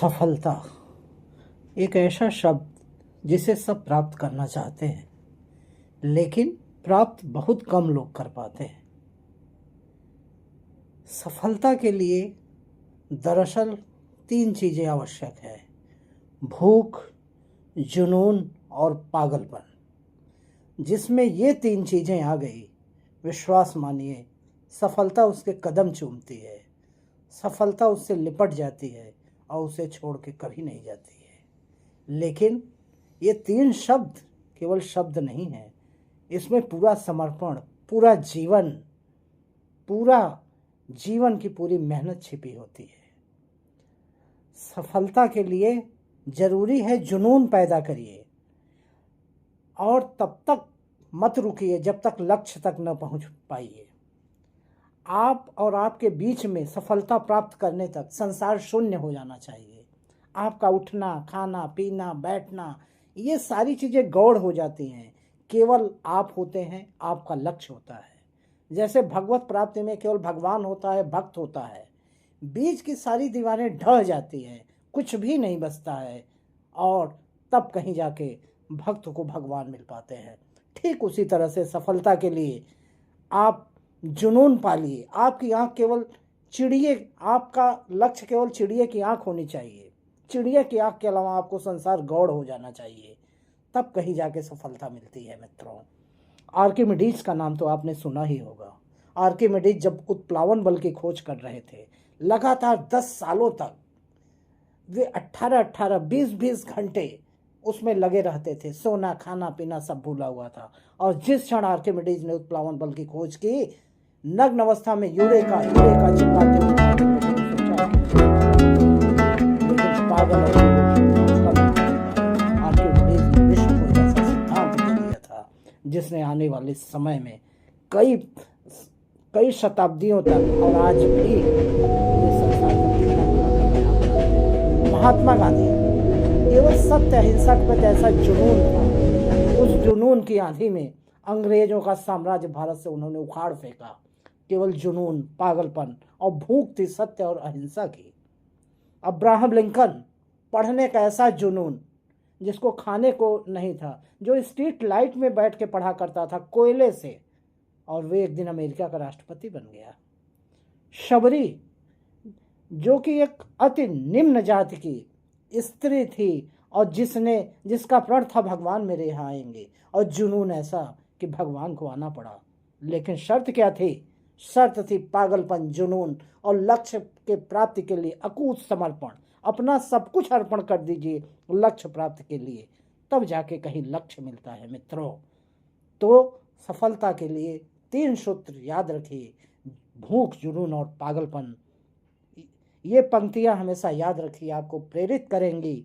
सफलता एक ऐसा शब्द जिसे सब प्राप्त करना चाहते हैं, लेकिन प्राप्त बहुत कम लोग कर पाते हैं। सफलता के लिए दरअसल 3 चीज़ें आवश्यक है: भूख, जुनून और पागलपन। जिसमें ये 3 चीज़ें आ गई, विश्वास मानिए, सफलता उसके कदम चूमती है, सफलता उससे लिपट जाती है और उसे छोड़ के कभी नहीं जाती है। लेकिन ये 3 शब्द केवल शब्द नहीं हैं, इसमें पूरा समर्पण, पूरा जीवन की पूरी मेहनत छिपी होती है। सफलता के लिए जरूरी है जुनून पैदा करिए और तब तक मत रुकिए जब तक लक्ष्य तक न पहुंच पाइए। आप और आपके बीच में सफलता प्राप्त करने तक संसार शून्य हो जाना चाहिए। आपका उठना, खाना, पीना, बैठना, ये सारी चीज़ें गौड़ हो जाती हैं। केवल आप होते हैं, आपका लक्ष्य होता है। जैसे भगवत प्राप्ति में केवल भगवान होता है, भक्त होता है, बीच की सारी दीवारें ढह जाती हैं, कुछ भी नहीं बचता है और तब कहीं जाके भक्त को भगवान मिल पाते हैं। ठीक उसी तरह से सफलता के लिए आप जुनून पालिए। आपकी आंख केवल आपका लक्ष्य केवल चिड़िए की आंख होनी चाहिए। चिड़िया की आंख के अलावा आपको संसार गौड़ हो जाना चाहिए, तब कहीं जाके सफलता मिलती है। मित्रों, आर्किमिडीज का नाम तो आपने सुना ही होगा। आर्किमिडीज जब उत्प्लावन बल की खोज कर रहे थे, लगातार 10 सालों तक वे 18-18, 20-20 घंटे उसमें लगे रहते थे। सोना, खाना, पीना सब भूला हुआ था। और जिस क्षण आर्किमिडीज ने उत्प्लावन बल की खोज की, नग्न अवस्था में यूरेका यूरेका चिल्लाते पागल आर्किमिडीज ने विश्व को एक ऐसा सिद्धांत दे दिया था जिसने आने वाले समय में कई शताब्दियों तक और आज भी महात्मा गांधी केवल सत्य अहिंसा पर जैसा जुनून था, उस जुनून की आंधी में अंग्रेजों का साम्राज्य भारत से उन्होंने उखाड़ फेंका। केवल जुनून, पागलपन और भूख थी सत्य और अहिंसा की। अब्राहम लिंकन, पढ़ने का ऐसा जुनून जिसको खाने को नहीं था, जो स्ट्रीट लाइट में बैठ के पढ़ा करता था कोयले से, और वे एक दिन अमेरिका का राष्ट्रपति बन गया। शबरी, जो कि एक अति निम्न जाति की स्त्री थी और जिसका प्रण था भगवान मेरे यहाँ आएंगे, और जुनून ऐसा कि भगवान को आना पड़ा। लेकिन शर्त क्या थी? शर्त थी पागलपन, जुनून और लक्ष्य के प्राप्ति के लिए अकूत समर्पण। अपना सब कुछ अर्पण कर दीजिए लक्ष्य प्राप्ति के लिए, तब जाके कहीं लक्ष्य मिलता है। मित्रों, तो सफलता के लिए 3 सूत्र याद रखिए: भूख, जुनून और पागलपन। ये पंक्तियां हमेशा याद रखिए, आपको प्रेरित करेंगी।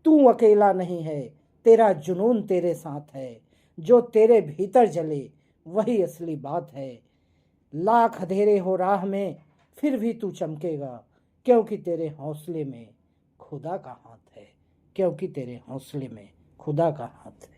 तू अकेला नहीं है, तेरा जुनून तेरे साथ है, जो तेरे भीतर जले वही असली बात है। लाख अंधेरे हो राह में, फिर भी तू चमकेगा, क्योंकि तेरे हौसले में खुदा का हाथ है, क्योंकि तेरे हौसले में खुदा का हाथ है।